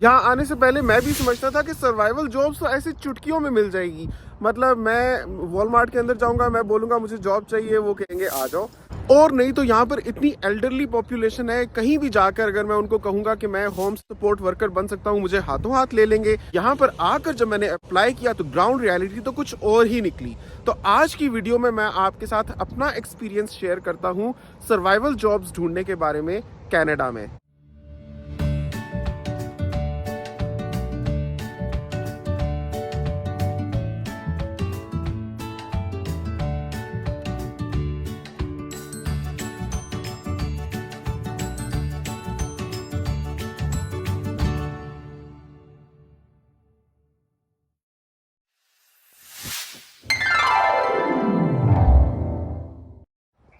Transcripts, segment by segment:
यहाँ आने से पहले मैं भी समझता था कि सर्वाइवल जॉब्स तो ऐसे चुटकियों में मिल जाएगी। मतलब मैं वॉलमार्ट के अंदर जाऊंगा, मैं बोलूंगा मुझे जॉब चाहिए, वो कहेंगे आ जाओ। और नहीं तो यहाँ पर इतनी एल्डरली पॉपुलेशन है, कहीं भी जाकर अगर मैं उनको कहूंगा कि मैं होम सपोर्ट वर्कर बन सकता हूँ, मुझे हाथों हाथ ले लेंगे। यहाँ पर आकर जब मैंने अप्लाई किया तो ग्राउंड रियलिटी तो कुछ और ही निकली। तो आज की वीडियो में मैं आपके साथ अपना एक्सपीरियंस शेयर करता हूँ सर्वाइवल जॉब्स ढूंढने के बारे में कनाडा में।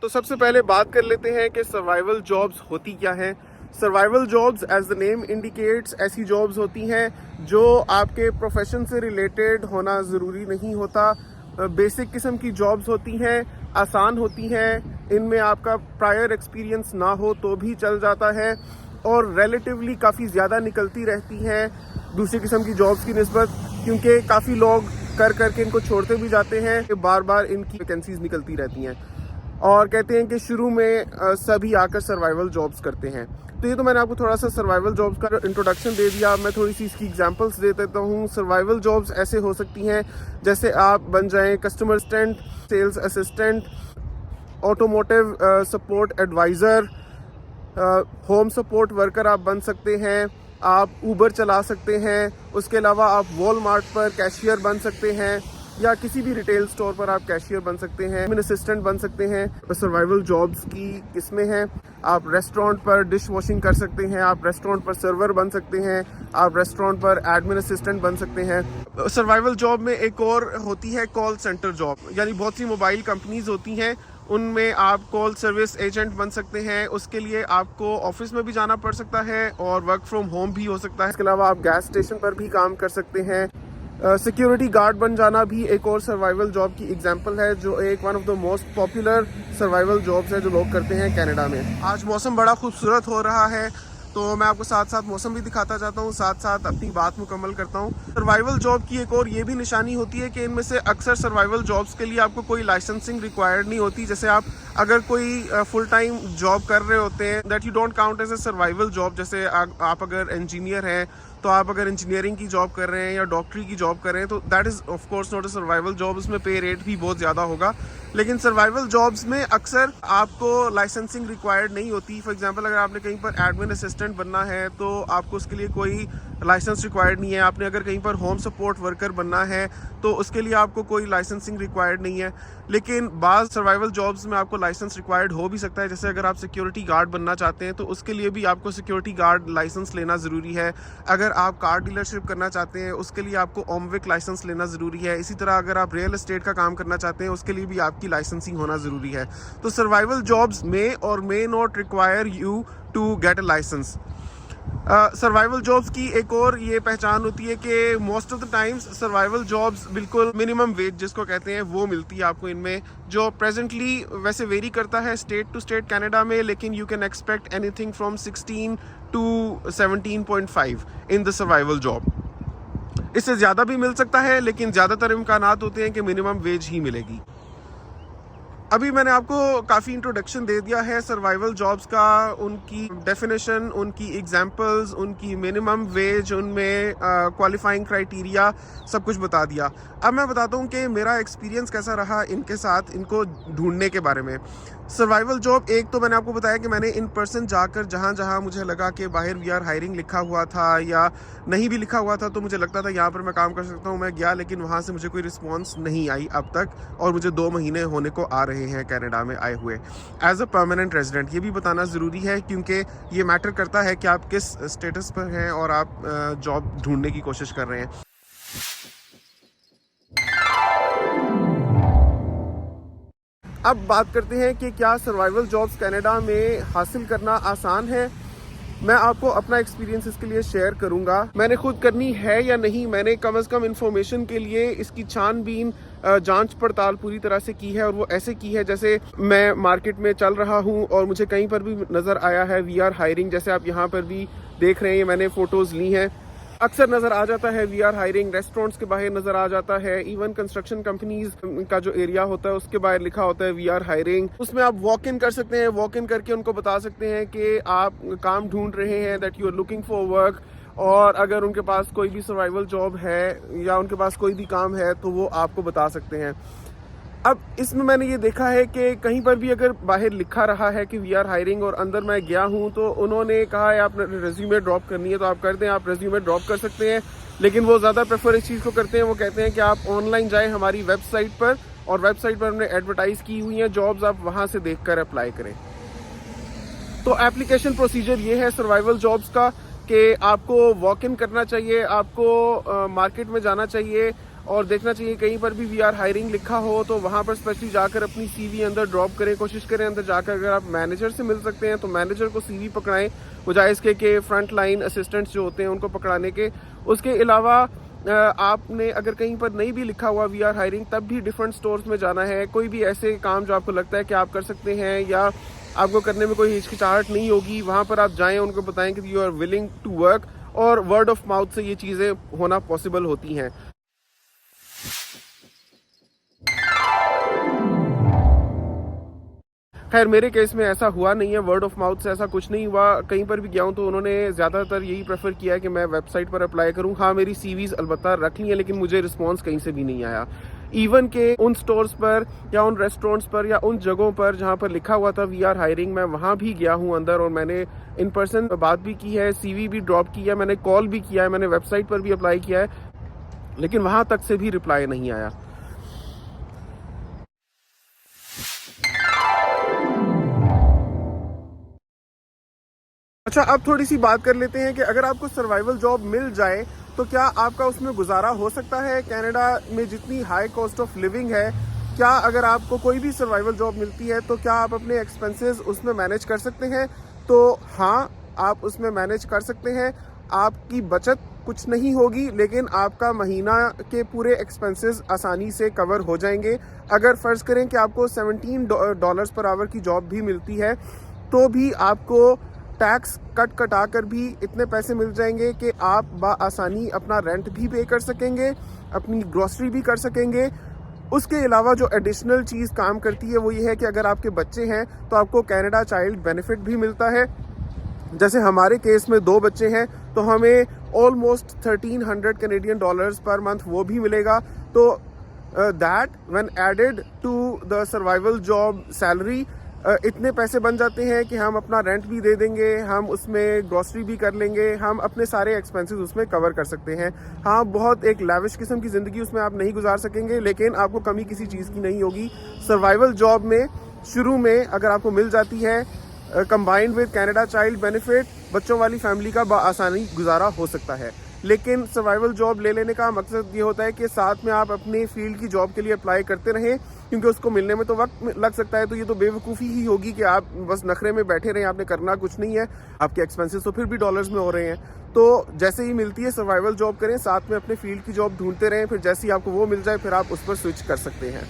तो सबसे पहले बात कर लेते हैं कि सर्वाइवल जॉब्स होती क्या हैं। Survival jobs as the name indicates ऐसी जॉब्स होती हैं जो आपके प्रोफेशन से रिलेटेड होना ज़रूरी नहीं होता। बेसिक किस्म की जॉब्स होती हैं, आसान होती हैं, इनमें आपका प्रायर एक्सपीरियंस ना हो तो भी चल जाता है और रिलेटिवली काफ़ी ज़्यादा निकलती रहती हैं दूसरी किस्म की जॉब्स की निस्बत, क्योंकि काफ़ी लोग कर करके इनको छोड़ते भी जाते हैं कि बार बार इनकी वैकेंसीज निकलती रहती हैं और कहते हैं कि शुरू में सभी आकर सर्वाइवल जॉब्स करते हैं। तो ये तो मैंने आपको थोड़ा सा सर्वाइवल जॉब्स का इंट्रोडक्शन दे दिया। मैं थोड़ी सी इसकी एग्जांपल्स दे देता हूँ। सर्वाइवल जॉब्स ऐसे हो सकती हैं जैसे आप बन जाएं customer assistant, sales assistant, automotive support advisor, home support worker आप बन सकते हैं, आप ऊबर चला सकते हैं, उसके अलावा आप वॉलमार्ट पर कैशियर बन सकते हैं या किसी भी रिटेल स्टोर पर आप कैशियर बन सकते हैं, एडमिन असिस्टेंट बन सकते हैं। सर्वाइवल जॉब्स की किस्में हैं, आप रेस्टोरेंट पर डिश वॉशिंग कर सकते हैं, आप रेस्टोरेंट पर सर्वर बन सकते हैं, आप रेस्टोरेंट पर एडमिन असिस्टेंट बन सकते हैं। सर्वाइवल जॉब में एक और होती है कॉल सेंटर जॉब, यानी बहुत सी मोबाइल कंपनीज होती हैं, उनमें आप कॉल सर्विस एजेंट बन सकते हैं। उसके लिए आपको ऑफिस में भी जाना पड़ सकता है और वर्क फ्रॉम होम भी हो सकता है। इसके अलावा आप गैस स्टेशन पर भी काम कर सकते हैं। सिक्योरिटी गार्ड बन जाना भी एक और सर्वाइवल जॉब की एग्जांपल है, जो एक one of the most popular survival jobs है जो लोग करते हैं कनाडा में। आज मौसम बड़ा खूबसूरत हो रहा है तो मैं आपको साथ साथ मौसम भी दिखाता जाता हूँ, साथ साथ अपनी बात मुकम्मल करता हूँ। सर्वाइवल जॉब की एक और ये भी निशानी होती है कि इनमें से अक्सर सर्वाइवल जॉब्स के लिए आपको कोई लाइसेंसिंग रिक्वायर्ड नहीं होती। जैसे आप अगर कोई फुल टाइम जॉब कर रहे होते हैं, that you don't count as a survival job. जैसे आप अगर इंजीनियर हैं तो आप अगर इंजीनियरिंग की जॉब कर रहे हैं या डॉक्टरी की जॉब कर रहे हैं तो that is of course not a survival job. उसमें पे रेट भी बहुत ज़्यादा होगा। लेकिन सर्वाइवल जॉब्स में अक्सर आपको लाइसेंसिंग रिक्वायर्ड नहीं होती। फॉर एग्जांपल अगर आपने कहीं पर एडमिन असिस्टेंट बनना है तो आपको उसके लिए कोई लाइसेंस रिक्वायर्ड नहीं है। आपने अगर कहीं पर होम सपोर्ट वर्कर बनना है तो उसके लिए आपको कोई लाइसेंसिंग रिक्वायर्ड नहीं है। लेकिन बाज़ सर्वाइवल जॉब्स में आपको लाइसेंस रिक्वायर्ड हो भी सकता है। जैसे अगर आप सिक्योरिटी गार्ड बनना चाहते हैं तो उसके लिए भी आपको सिक्योरिटी गार्ड लाइसेंस लेना ज़रूरी है। अगर आप कार डीलरशिप करना चाहते हैं उसके लिए आपको ओमविक लाइसेंस लेना ज़रूरी है। इसी तरह अगर आप रियल एस्टेट का काम करना चाहते हैं उसके लिए भी आपकी लाइसेंसिंग होना ज़रूरी है। तो सर्वाइवल जॉब्स मे और may not require you to get a licence. Survival jobs की एक और ये पहचान होती है कि most of the times survival jobs बिल्कुल मिनिमम वेज जिसको कहते हैं वो मिलती है आपको इनमें, जो प्रेजेंटली वैसे वेरी करता है स्टेट टू स्टेट कनाडा में, लेकिन you can expect anything from 16 to 17.5 in the survival job. इससे ज़्यादा भी मिल सकता है लेकिन ज़्यादातर इम्कानात होते हैं कि मिनिमम वेज ही मिलेगी। अभी मैंने आपको काफ़ी इंट्रोडक्शन दे दिया है सर्वाइवल जॉब्स का, उनकी डेफिनेशन, उनकी एग्जांपल्स, उनकी मिनिमम वेज, उनमें क्वालिफाइंग क्राइटेरिया, सब कुछ बता दिया। अब मैं बताता हूँ कि मेरा एक्सपीरियंस कैसा रहा इनके साथ, इनको ढूंढने के बारे में। सर्वाइवल जॉब एक तो मैंने आपको बताया कि मैंने इन पर्सन जाकर जहाँ जहाँ मुझे लगा कि बाहर वी आर हायरिंग लिखा हुआ था या नहीं भी लिखा हुआ था तो मुझे लगता था यहाँ पर मैं काम कर सकता हूँ, मैं गया, लेकिन वहाँ से मुझे कोई रिस्पॉन्स नहीं आई अब तक, और मुझे 2 महीने होने को आ रहे हैं कनाडा में आए हुए एज अ परमानेंट रेजिडेंट। ये भी बताना ज़रूरी है क्योंकि ये मैटर करता है कि आप किस स्टेटस पर हैं और आप जॉब ढूंढने की कोशिश कर रहे हैं। अब बात करते हैं कि क्या सर्वाइवल जॉब्स कनाडा में हासिल करना आसान है। मैं आपको अपना एक्सपीरियंस इसके लिए शेयर करूंगा। मैंने खुद करनी है या नहीं, मैंने कम से कम इन्फॉर्मेशन के लिए इसकी छानबीन, जांच पड़ताल पूरी तरह से की है, और वो ऐसे की है जैसे मैं मार्केट में चल रहा हूं और मुझे कहीं पर भी नज़र आया है वी आर हायरिंग। जैसे आप यहाँ पर भी देख रहे हैं, मैंने फ़ोटोज़ ली हैं अक्सर नजर आ जाता है वी आर हायरिंग, रेस्टोरेंट्स के बाहर नजर आ जाता है, इवन कंस्ट्रक्शन कंपनीज का जो एरिया होता है उसके बाहर लिखा होता है वी आर हायरिंग। उसमें आप वॉक इन कर सकते हैं, वॉक इन करके उनको बता सकते हैं कि आप काम ढूंढ रहे हैं, that you are looking for work, और अगर उनके पास कोई भी सर्वाइवल जॉब है या उनके पास कोई भी काम है तो वो आपको बता सकते हैं। अब इसमें मैंने ये देखा है कि कहीं पर भी अगर बाहर लिखा रहा है कि वी आर हायरिंग और अंदर मैं गया हूँ तो उन्होंने कहा है आपने रेज्यूमे ड्रॉप करनी है तो आप कर दें, आप रेज्यूमे ड्रॉप कर सकते हैं। लेकिन वो ज़्यादा प्रेफर इस चीज़ को करते हैं, वो कहते हैं कि आप ऑनलाइन जाएं हमारी वेबसाइट पर, और वेबसाइट पर हमने एडवर्टाइज की हुई हैं जॉब्स, आप वहाँ से देख कर अप्लाई करें। तो एप्लीकेशन प्रोसीजर ये है सर्वाइवल जॉब्स का कि आपको वॉक इन करना चाहिए, आपको मार्केट में जाना चाहिए और देखना चाहिए कहीं पर भी वी आर हायरिंग लिखा हो तो वहां पर स्पेशली जाकर अपनी सीवी अंदर ड्रॉप करें, कोशिश करें अंदर जाकर अगर आप मैनेजर से मिल सकते हैं तो मैनेजर को सीवी पकड़ाएं, बजाय इसके कि फ्रंट लाइन असिस्टेंट्स जो होते हैं उनको पकड़ाने के। उसके अलावा आपने अगर कहीं पर नहीं भी लिखा हुआ वी आर हायरिंग तब भी डिफरेंट स्टोर्स में जाना है। कोई भी ऐसे काम जो आपको लगता है कि आप कर सकते हैं या आपको करने में कोई हिचकिचाहट नहीं होगी, वहां पर आप जाएं, उनको बताएं कि you are willing to work, और वर्ड ऑफ माउथ से ये चीजें होना पॉसिबल होती हैं। खैर मेरे केस में ऐसा हुआ नहीं है, वर्ड ऑफ माउथ से ऐसा कुछ नहीं हुआ। कहीं पर भी गया हूँ तो उन्होंने ज़्यादातर यही प्रेफर किया है कि मैं वेबसाइट पर अप्लाई करूँ। हाँ, मेरी सीवीज अलबत्ता रख ली है लेकिन मुझे रिस्पॉन्स कहीं से भी नहीं आया। इवन के उन स्टोर्स पर या उन रेस्टोरेंट्स पर या उन जगहों पर जहाँ पर लिखा हुआ था वी आर हायरिंग, मैं वहाँ भी गया हूँ अंदर और मैंने इन पर्सन बात भी की है, सीवी भी ड्रॉप की है, मैंने कॉल भी किया है, मैंने वेबसाइट पर भी अप्लाई किया है, लेकिन वहाँ तक से भी रिप्लाई नहीं आया। अच्छा, अब थोड़ी सी बात कर लेते हैं कि अगर आपको सर्वाइवल जॉब मिल जाए तो क्या आपका उसमें गुजारा हो सकता है। कनाडा में जितनी हाई कॉस्ट ऑफ लिविंग है, क्या अगर आपको कोई भी सर्वाइवल जॉब मिलती है तो क्या आप अपने एक्सपेंसेस उसमें मैनेज कर सकते हैं? तो हाँ, आप उसमें मैनेज कर सकते हैं। आपकी बचत कुछ नहीं होगी लेकिन आपका महीना के पूरे एक्सपेंसेस आसानी से कवर हो जाएंगे। अगर फ़र्ज़ करें कि आपको $17 पर आवर की जॉब भी मिलती है तो भी आपको टैक्स कटा कर भी इतने पैसे मिल जाएंगे कि आप बआसानी अपना रेंट भी पे कर सकेंगे, अपनी ग्रोसरी भी कर सकेंगे। उसके अलावा जो एडिशनल चीज़ काम करती है वो ये है कि अगर आपके बच्चे हैं तो आपको कनाडा चाइल्ड बेनिफिट भी मिलता है। जैसे हमारे केस में 2 बच्चे हैं तो हमें ऑलमोस्ट $1300 पर मंथ वो भी मिलेगा। तो that when added to the survival job salary इतने पैसे बन जाते हैं कि हम अपना रेंट भी दे देंगे, हम उसमें ग्रोसरी भी कर लेंगे, हम अपने सारे एक्सपेंसेस उसमें कवर कर सकते हैं। हाँ, बहुत एक लैविश किस्म की ज़िंदगी उसमें आप नहीं गुजार सकेंगे लेकिन आपको कमी किसी चीज़ की नहीं होगी। सर्वाइवल जॉब में शुरू में अगर आपको मिल जाती है combined with Canada child benefit, बच्चों वाली फैमिली का बआसानी गुजारा हो सकता है। लेकिन सर्वाइवल जॉब ले लेने का मकसद ये होता है कि साथ में आप अपने फील्ड की जॉब के लिए अप्लाई करते रहें, क्योंकि उसको मिलने में तो वक्त लग सकता है। तो ये तो बेवकूफ़ी ही होगी कि आप बस नखरे में बैठे रहें, आपने करना कुछ नहीं है, आपके एक्सपेंसेस तो फिर भी डॉलर्स में हो रहे हैं। तो जैसे ही मिलती है सर्वाइवल जॉब करें, साथ में अपने फील्ड की जॉब ढूंढते रहें, फिर जैसे ही आपको वो मिल जाए फिर आप उस पर स्विच कर सकते हैं।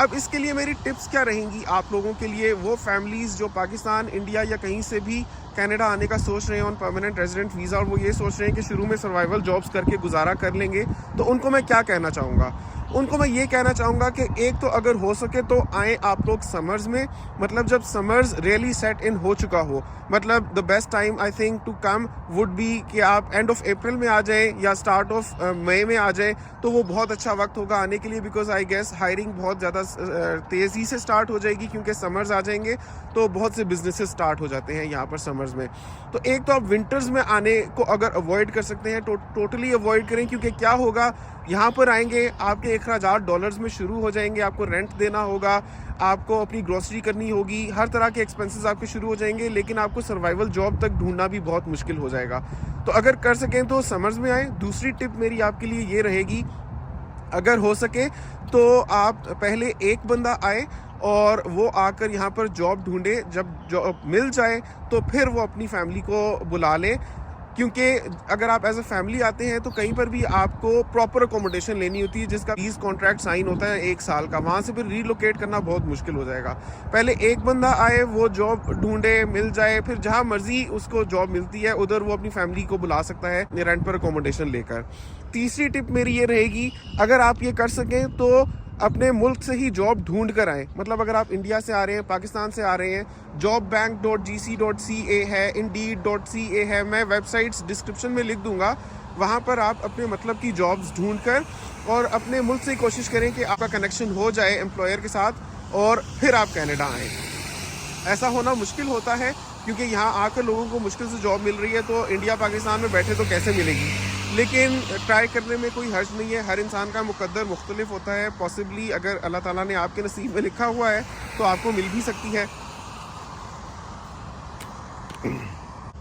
अब इसके लिए मेरी टिप्स क्या रहेंगी आप लोगों के लिए, वो फैमिलीज़ जो पाकिस्तान, इंडिया या कहीं से भी कनाडा आने का सोच रहे हैं ऑन परमानेंट रेजिडेंट वीज़ा, और वो ये सोच रहे हैं कि शुरू में सर्वाइवल जॉब्स करके गुजारा कर लेंगे, तो उनको मैं क्या कहना चाहूँगा? उनको मैं ये कहना चाहूँगा कि एक तो अगर हो सके तो आए आप लोग समर्स में, मतलब जब समर्स रियली सेट इन हो चुका हो, मतलब the best time I think to come would be कि आप एंड ऑफ अप्रैल में आ जाएं या स्टार्ट ऑफ मई में आ जाएं, तो वो बहुत अच्छा वक्त होगा आने के लिए। बिकॉज आई गेस हायरिंग बहुत ज़्यादा तेज़ी से स्टार्ट हो जाएगी क्योंकि समर्स आ जाएंगे तो बहुत से बिजनेसेस स्टार्ट हो जाते हैं यहाँ पर समर्स में। तो एक तो आप विंटर्स में आने को अगर अवॉइड कर सकते हैं टोटली अवॉइड करें, क्योंकि क्या होगा, यहाँ पर आएंगे आपके अखराजात डॉलर्स में शुरू हो जाएंगे, आपको रेंट देना होगा, आपको अपनी ग्रोसरी करनी होगी, हर तरह के एक्सपेंसेस आपके शुरू हो जाएंगे, लेकिन आपको सर्वाइवल जॉब तक ढूंढना भी बहुत मुश्किल हो जाएगा। तो अगर कर सकें तो समर्स में आए। दूसरी टिप मेरी आपके लिए ये रहेगी, अगर हो सके तो आप पहले एक बंदा आए और वो आकर यहाँ पर जॉब ढूंढे, जब जॉब मिल जाए तो फिर वो अपनी फैमिली को बुला ले, क्योंकि अगर आप एज अ फैमिली आते हैं तो कहीं पर भी आपको प्रॉपर अकोमोडेशन लेनी होती है, जिसका लीज कॉन्ट्रैक्ट साइन होता है 1 साल का। वहाँ से फिर रीलोकेट करना बहुत मुश्किल हो जाएगा। पहले एक बंदा आए, वो जॉब ढूंढे, मिल जाए, फिर जहाँ मर्जी उसको जॉब मिलती है उधर वो अपनी फैमिली को बुला सकता है रेंट पर अकोमोडेशन लेकर। तीसरी टिप मेरी ये रहेगी, अगर आप ये कर सकें तो अपने मुल्क से ही जॉब ढूंढ कर आएँ। मतलब अगर आप इंडिया से आ रहे हैं, पाकिस्तान से आ रहे हैं, jobbank.gc.ca है, indeed.ca है, मैं वेबसाइट्स डिस्क्रिप्शन में लिख दूंगा। वहाँ पर आप अपने मतलब की जॉब्स ढूंढ कर और अपने मुल्क से ही कोशिश करें कि आपका कनेक्शन हो जाए एम्प्लॉयर के साथ और फिर आप कनाडा आएँ। ऐसा होना मुश्किल होता है क्योंकि यहाँ आकर लोगों को मुश्किल से जॉब मिल रही है, तो इंडिया पाकिस्तान में बैठे तो कैसे मिलेगी। लेकिन ट्राई करने में कोई हर्ज नहीं है। हर इंसान का मुकद्दर मुख्तलिफ होता है। पॉसिबली अगर अल्लाह ताला ने आपके नसीब में लिखा हुआ है तो आपको मिल भी सकती है।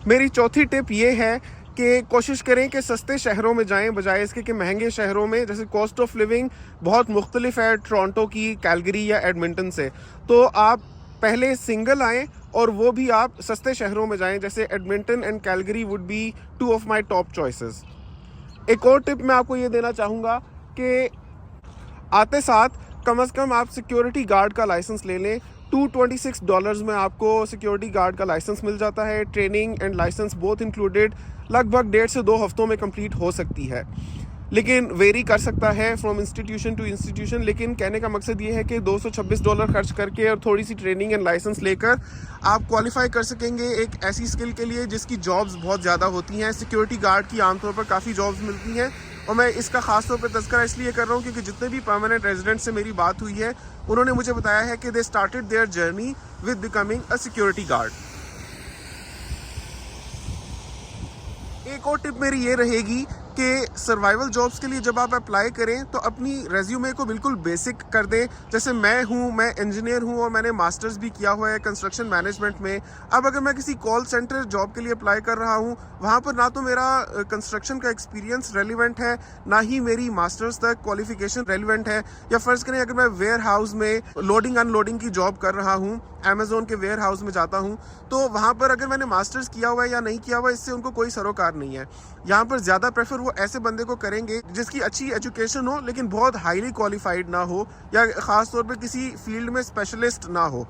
मेरी चौथी टिप ये है कि कोशिश करें कि सस्ते शहरों में जाएं बजाय इसके कि महंगे शहरों में। जैसे कॉस्ट ऑफ लिविंग बहुत मुख्तलिफ है टोरंटो की, कैलगरी या एडमिंटन से। तो आप पहले सिंगल आएँ और वो भी आप सस्ते शहरों में जाएं। जैसे Edmonton and Calgary would be 2 of my top choices. एक और टिप मैं आपको ये देना चाहूँगा कि आते साथ कम से कम आप सिक्योरिटी गार्ड का लाइसेंस ले लें। $226 में आपको सिक्योरिटी गार्ड का लाइसेंस मिल जाता है। Training and licence both included लगभग 1.5 से 2 हफ्तों में कंप्लीट हो सकती है, लेकिन वेरी कर सकता है फ्रॉम इंस्टीट्यूशन टू इंस्टीट्यूशन। लेकिन कहने का मकसद ये है कि $226 खर्च करके और थोड़ी सी ट्रेनिंग एंड लाइसेंस लेकर आप क्वालिफाई कर सकेंगे एक ऐसी स्किल के लिए जिसकी जॉब्स बहुत ज़्यादा होती हैं। सिक्योरिटी गार्ड की आमतौर पर काफ़ी जॉब्स मिलती हैं और मैं इसका ख़ास तौर पर तज़किरा इसलिए कर रहा हूँ क्योंकि जितने भी परमानेंट रेजिडेंट से मेरी बात हुई है उन्होंने मुझे बताया है कि they started their journey with becoming a security guard. एक और टिप मेरी ये रहेगी कि सर्वाइवल जॉब्स के लिए जब आप अप्लाई करें तो अपनी रेज्यूमे को बिल्कुल बेसिक कर दें। जैसे मैं इंजीनियर हूँ और मैंने मास्टर्स भी किया हुआ है कंस्ट्रक्शन मैनेजमेंट में। अब अगर मैं किसी कॉल सेंटर जॉब के लिए अप्लाई कर रहा हूँ, वहाँ पर ना तो मेरा कंस्ट्रक्शन का एक्सपीरियंस रेलिवेंट है, ना ही मेरी मास्टर्स तक क्वालिफिकेशन रेलिवेंट है। या फ़र्ज़ करें अगर मैं वेयर हाउस में लोडिंग अनलोडिंग की जॉब कर रहा हूँ, अमेज़ोन के वेयर हाउस में जाता हूँ, तो वहाँ पर अगर मैंने मास्टर्स किया हुआ है या नहीं किया हुआ, इससे उनको कोई सरोकार नहीं है। यहाँ पर ज़्यादा प्रेफर वो ऐसे बंदे को करेंगे जिसकी अच्छी एजुकेशन हो लेकिन बहुत हाईली क्वालिफाइड ना हो या ख़ास तौर पे किसी फील्ड में स्पेशलिस्ट ना हो।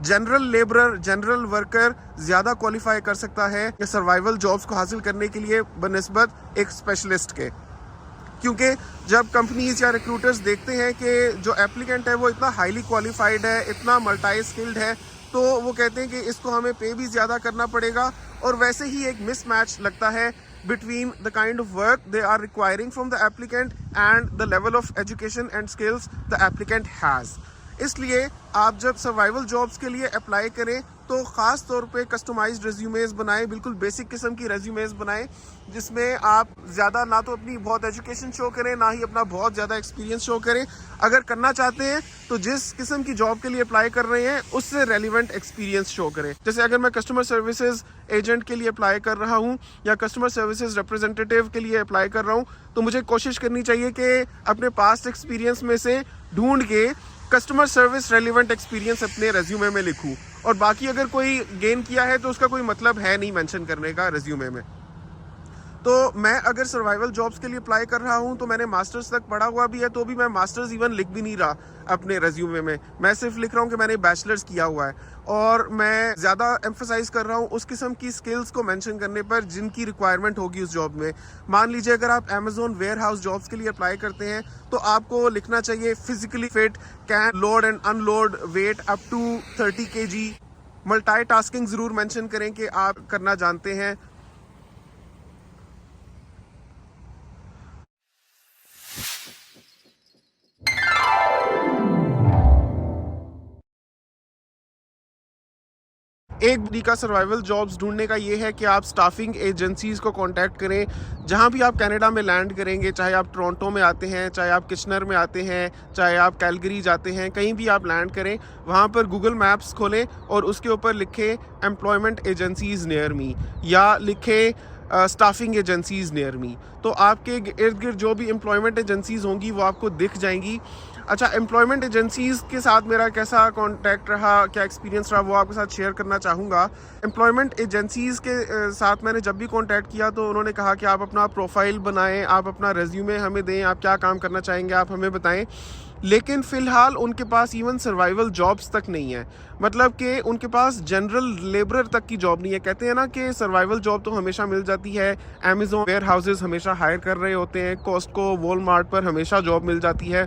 जनरल लेबरर, जनरल वर्कर ज़्यादा क्वालिफाई कर सकता है सर्वाइवल जॉब्स को हासिल करने के लिए बनिस्बत एक स्पेशलिस्ट के। क्योंकि जब कंपनीज या रिक्रूटर्स देखते हैं कि जो एप्लीकेंट है वो इतना हाईली क्वालिफाइड है, इतना मल्टी स्किल्ड है, तो वो कहते हैं कि इसको हमें पे भी ज़्यादा करना पड़ेगा। और वैसे ही एक मिसमैच लगता है between the kind of work they are requiring from the applicant and the level of education and skills the applicant has। इसलिए आप जब सर्वाइवल जॉब्स के लिए अप्लाई करें तो ख़ास तौर पे कस्टमाइज्ड रेज्यूमेज बनाएं, बिल्कुल बेसिक किस्म की रेज्यूमेज बनाएं जिसमें आप ज़्यादा ना तो अपनी बहुत एजुकेशन शो करें ना ही अपना बहुत ज़्यादा एक्सपीरियंस शो करें। अगर करना चाहते हैं तो जिस किस्म की जॉब के लिए अप्लाई कर रहे हैं उससे रेलिवेंट एक्सपीरियंस शो करें। जैसे अगर मैं कस्टमर सर्विसेज एजेंट के लिए अप्लाई कर रहा हूँ या कस्टमर सर्विसेज रिप्रेजेंटेटिव के लिए अप्लाई कर रहा हूँ, तो मुझे कोशिश करनी चाहिए कि अपने पास्ट एक्सपीरियंस में से ढूंढ के कस्टमर सर्विस रेलिवेंट एक्सपीरियंस अपने रेज्यूमे में लिखूं। और बाकी अगर कोई गेन किया है तो उसका कोई मतलब है नहीं मेंशन करने का रेज्यूमे में। तो मैं अगर सर्वाइवल जॉब्स के लिए अप्लाई कर रहा हूं तो मैंने मास्टर्स तक पढ़ा हुआ भी है, तो भी मैं मास्टर्स इवन लिख भी नहीं रहा अपने रेज्यूमे में। मैं सिर्फ लिख रहा हूं कि मैंने बैचलर्स किया हुआ है और मैं ज़्यादा एम्फसाइज कर रहा हूं उस किस्म की स्किल्स को मेंशन करने पर जिनकी रिक्वायरमेंट होगी उस जॉब में। मान लीजिए अगर आप अमेज़ॉन वेयर हाउस जॉब्स के लिए अप्लाई करते हैं तो आपको लिखना चाहिए physically fit, can load and unload weight up to 30 kg। Multitasking ज़रूर मेंशन करें कि आप करना जानते हैं। एक तरीका सर्वाइवल जॉब्स ढूंढने का ये है कि आप स्टाफिंग एजेंसीज़ को कांटेक्ट करें जहां भी आप कनाडा में लैंड करेंगे, चाहे आप टोरंटो में आते हैं, चाहे आप किचनर में आते हैं, चाहे आप कैलगरी जाते हैं, कहीं भी आप लैंड करें वहां पर गूगल मैप्स खोलें और उसके ऊपर लिखें एम्प्लॉयमेंट एजेंसीज़ नियर मी या लिखें स्टाफिंग एजेंसीज़ नियर मी। तो आपके इर्द गिर्द जो भी एम्प्लॉयमेंट एजेंसीज़ होंगी वो आपको दिख जाएंगी। अच्छा, एम्प्लॉयमेंट एजेंसीज़ के साथ मेरा कैसा कॉन्टैक्ट रहा, क्या एक्सपीरियंस रहा, वो आपके साथ शेयर करना चाहूँगा। एम्प्लॉयमेंट एजेंसीज़ के साथ मैंने जब भी कॉन्टैक्ट किया तो उन्होंने कहा कि आप अपना प्रोफाइल बनाएं, आप अपना रेज्यूमे हमें दें, आप क्या काम करना चाहेंगे आप हमें बताएं। लेकिन फ़िलहाल उनके पास इवन सर्वाइवल जॉब्स तक नहीं है, मतलब कि उनके पास जनरल लेबरर तक की जॉब नहीं है। कहते हैं ना कि सर्वाइवल जॉब तो हमेशा मिल जाती है, अमेज़न वेयर हाउसेज़ हमेशा हायर कर रहे होते हैं, कॉस्टको वॉलमार्ट पर हमेशा जॉब मिल जाती है।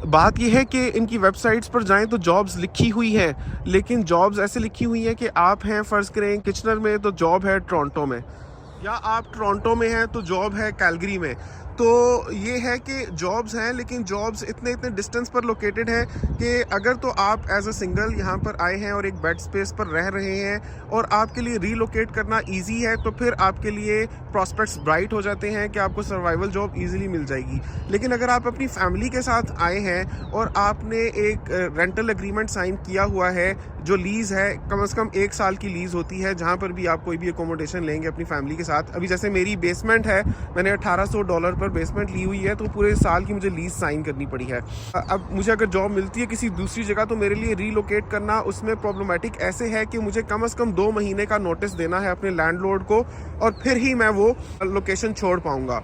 बात यह है कि इनकी वेबसाइट्स पर जाएं तो जॉब्स लिखी हुई हैं, लेकिन जॉब्स ऐसे लिखी हुई हैं कि आप हैं फ़र्ज़ करें किचनर में तो जॉब है टोरंटो में, या आप टोरंटो में हैं तो जॉब है कैलगरी में। तो ये है कि जॉब्स हैं, लेकिन जॉब्स इतने इतने डिस्टेंस पर लोकेटेड हैं कि अगर तो आप एज अ सिंगल यहाँ पर आए हैं और एक बेड स्पेस पर रह रहे हैं और आपके लिए रीलोकेट करना इजी है, तो फिर आपके लिए प्रॉस्पेक्ट्स ब्राइट हो जाते हैं कि आपको सर्वाइवल जॉब इजीली मिल जाएगी। लेकिन अगर आप अपनी फैमिली के साथ आए हैं और आपने एक रेंटल एग्रीमेंट साइन किया हुआ है, जो लीज़ है कम से कम 1 साल की लीज़ होती है, जहाँ पर भी आप कोई भी अकोमोडेशन लेंगे अपनी फैमिली के साथ। अभी जैसे मेरी बेसमेंट है, मैंने $1800 पर बेसमेंट ली हुई है, तो पूरे साल की मुझे लीज़ साइन करनी पड़ी है। अब मुझे अगर जॉब मिलती है किसी दूसरी जगह तो मेरे लिए रीलोकेट करना उसमें प्रॉब्लमेटिक ऐसे है कि मुझे कम से कम 2 महीने का नोटिस देना है अपने लैंडलॉर्ड को, और फिर ही मैं वो लोकेशन छोड़ पाऊँगा।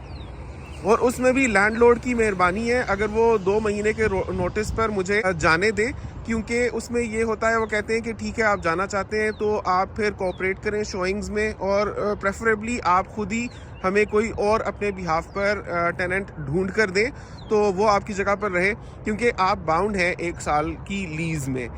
और उसमें भी लैंडलॉर्ड की मेहरबानी है अगर वो 2 महीने के नोटिस पर मुझे जाने दे, क्योंकि उसमें ये होता है, वो कहते हैं कि ठीक है आप जाना चाहते हैं तो आप फिर कोऑपरेट करें शोइंग्स में, और प्रेफरेबली आप खुद ही हमें कोई और अपने बिहाफ पर टेनेंट ढूंढ कर दें तो वो आपकी जगह पर रहे, क्योंकि आप बाउंड हैं 1 साल की लीज़ में।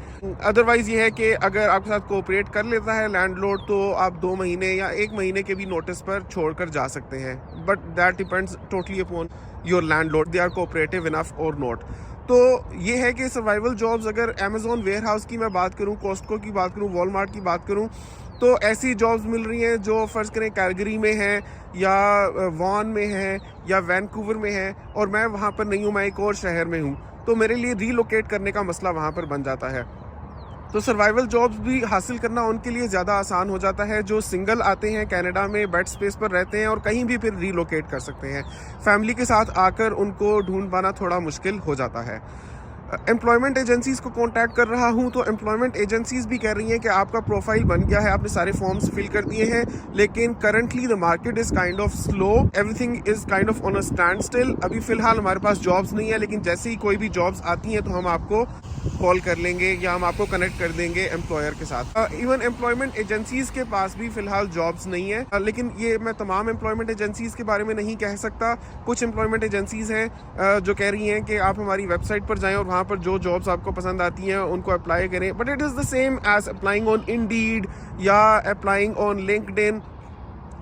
अदरवाइज़ ये है कि अगर आपके साथ कोऑपरेट कर लेता है लैंडलॉर्ड तो आप 2 महीने या 1 महीने के भी नोटिस पर छोड़कर जा सकते हैं, but that depends totally upon your landlord, they are cooperative enough और नॉट। तो ये है कि सर्वाइवल जॉब्स, अगर अमेज़न वेयर हाउस की मैं बात करूँ, कॉस्टको की बात करूँ, वॉलमार्ट की बात करूँ, तो ऐसी जॉब्स मिल रही हैं जो फ़र्ज़ करें कैलगरी में हैं या वॉन में हैं या वैनकूवर में हैं, और मैं वहाँ पर नहीं हूँ, मैं एक और शहर में हूँ, तो मेरे लिए रीलोकेट करने का मसला वहाँ पर बन जाता है। तो सर्वाइवल जॉब्स भी हासिल करना उनके लिए ज़्यादा आसान हो जाता है जो सिंगल आते हैं कनाडा में, बेड स्पेस पर रहते हैं और कहीं भी फिर रीलोकेट कर सकते हैं। फैमिली के साथ आकर उनको ढूंढ पाना थोड़ा मुश्किल हो जाता है। एम्प्लॉयमेंट एजेंसीज़ को कांटेक्ट कर रहा हूं तो एम्प्लॉयमेंट एजेंसीज़ भी कह रही हैं कि आपका प्रोफाइल बन गया है, आपने सारे फॉर्म्स फिल कर दिए हैं, लेकिन currently the market is kind of slow, everything is kind of on a stand still. अभी फ़िलहाल हमारे पास जॉब्स नहीं है, लेकिन जैसे ही कोई भी जॉब्स आती हैं तो हम आपको कॉल कर लेंगे या हम आपको कनेक्ट कर देंगे एम्प्लॉयर के साथ। इवन एम्प्लॉयमेंट एजेंसीज़ के पास भी फ़िलहाल जॉब्स नहीं है, लेकिन ये मैं तमाम एम्प्लॉयमेंट एजेंसीज़ के बारे में नहीं कह सकता। कुछ एम्प्लॉयमेंट एजेंसीज़ हैं जो कह रही हैं कि आप हमारी वेबसाइट पर जाएं और वहाँ पर जो जॉब्स आपको पसंद आती हैं उनको अप्लाई करें, but it is the same as applying on Indeed या अप्लाइंग ऑन लिंक्डइन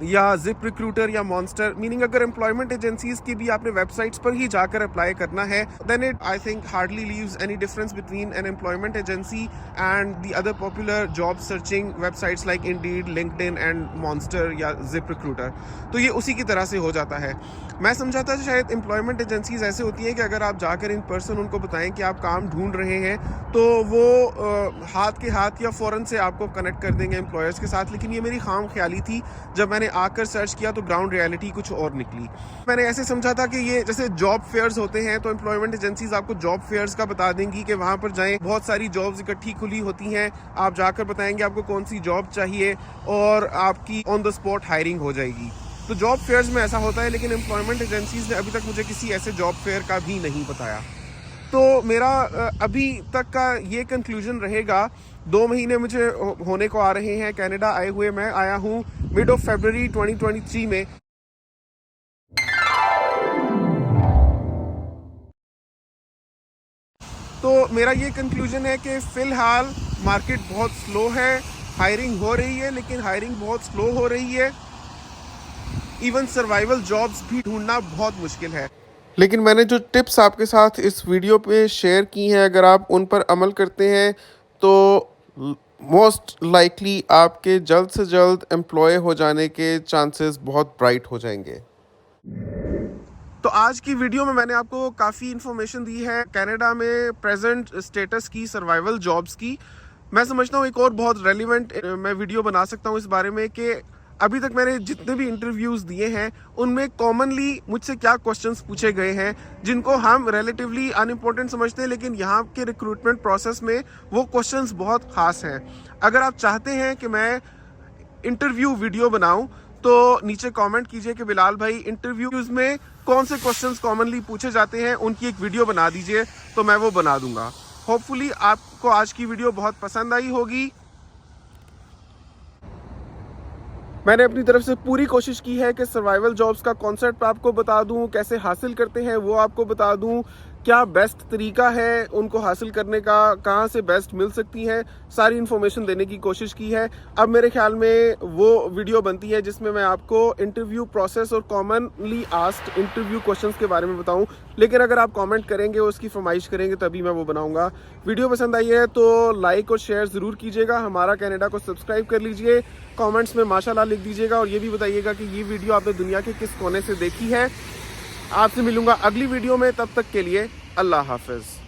या जिप रिक्रूटर या मॉन्स्टर। मीनिंग अगर एम्प्लॉयमेंट एजेंसीज की भी आपने वेबसाइट्स पर ही जाकर अप्लाई करना है, then it I think hardly leaves any difference between an employment agency and the other popular job searching websites like Indeed, LinkedIn and Monster या जिप रिक्रूटर। तो ये उसी की तरह से हो जाता है। मैं समझा था शायद एम्प्लॉयमेंट एजेंसीज ऐसे होती हैं कि अगर आप जाकर इन पर्सन उनको बताएं कि आप काम ढूंढ रहे हैं तो वो हाथ के हाथ या फ़ौरन से आपको कनेक्ट कर देंगे एम्प्लॉयर्स के साथ, लेकिन ये मेरी खाम ख्याली थी। जब मैंने आकर सर्च किया तो ग्राउंड रियलिटी कुछ और निकली। मैंने ऐसे समझा था कि ये जैसे जॉब फेयर्स होते हैं तो एम्प्लॉयमेंट एजेंसीज आपको जॉब फेयर्स का बता देंगी कि वहां पर जाएं, बहुत सारी जॉब्स इकट्ठी खुली होती हैं, आप जाकर बताएंगे आपको कौन सी जॉब चाहिए और आपकी ऑन द स्पॉट हायरिंग हो जाएगी। तो जॉब फेयर्स में ऐसा होता है, लेकिन एम्प्लॉयमेंट एजेंसीज ने अभी तक मुझे किसी ऐसे जॉब फेयर का भी नहीं बताया। तो मेरा अभी तक का ये कंक्लूजन रहेगा, 2 महीने मुझे होने को आ रहे हैं कनाडा आए हुए। मैं आया हूँ मिड ऑफ फरवरी 2023 में। तो मेरा ये कंक्लूजन है कि फ़िलहाल मार्केट बहुत स्लो है, हायरिंग हो रही है लेकिन हायरिंग बहुत स्लो हो रही है। इवन सर्वाइवल जॉब्स भी ढूंढना बहुत मुश्किल है। लेकिन मैंने जो टिप्स आपके साथ इस वीडियो पे शेयर की हैं, अगर आप उन पर अमल करते हैं तो मोस्ट लाइकली आपके जल्द से जल्द एम्प्लॉय हो जाने के चांसेस बहुत ब्राइट हो जाएंगे। तो आज की वीडियो में मैंने आपको काफ़ी इन्फॉर्मेशन दी है कनाडा में प्रेजेंट स्टेटस की, सर्वाइवल जॉब्स की। मैं समझता हूँ एक और बहुत रेलिवेंट मैं वीडियो बना सकता हूँ इस बारे में कि अभी तक मैंने जितने भी इंटरव्यूज़ दिए हैं उनमें कॉमनली मुझसे क्या क्वेश्चंस पूछे गए हैं जिनको हम रिलेटिवली अनइम्पोर्टेंट समझते हैं, लेकिन यहाँ के रिक्रूटमेंट प्रोसेस में वो क्वेश्चंस बहुत ख़ास हैं। अगर आप चाहते हैं कि मैं इंटरव्यू वीडियो बनाऊं तो नीचे कमेंट कीजिए कि बिलाल भाई इंटरव्यूज में कौन से क्वेश्चंस कॉमनली पूछे जाते हैं, उनकी एक वीडियो बना दीजिए, तो मैं वो बना दूंगा। होपफुली आपको आज की वीडियो बहुत पसंद आई होगी। मैंने अपनी तरफ से पूरी कोशिश की है कि सर्वाइवल जॉब्स का कॉन्सेप्ट आपको बता दूं, कैसे हासिल करते हैं वो आपको बता दूं, क्या बेस्ट तरीका है उनको हासिल करने का, कहां से बेस्ट मिल सकती है, सारी इन्फॉर्मेशन देने की कोशिश की है। अब मेरे ख्याल में वो वीडियो बनती है जिसमें मैं आपको इंटरव्यू प्रोसेस और कॉमनली आस्क्ड इंटरव्यू क्वेश्चंस के बारे में बताऊं, लेकिन अगर आप कमेंट करेंगे, उसकी फरमाइश करेंगे, तभी मैं वो बनाऊंगा। वीडियो पसंद आई है तो लाइक और शेयर ज़रूर कीजिएगा। हमारा कनाडा को सब्सक्राइब कर लीजिए। कमेंट्स में माशाल्लाह लिख दीजिएगा और ये भी बताइएगा कि ये वीडियो आपने दुनिया के किस कोने से देखी है। आपसे मिलूंगा अगली वीडियो में, तब तक के लिए अल्लाह हाफिज़।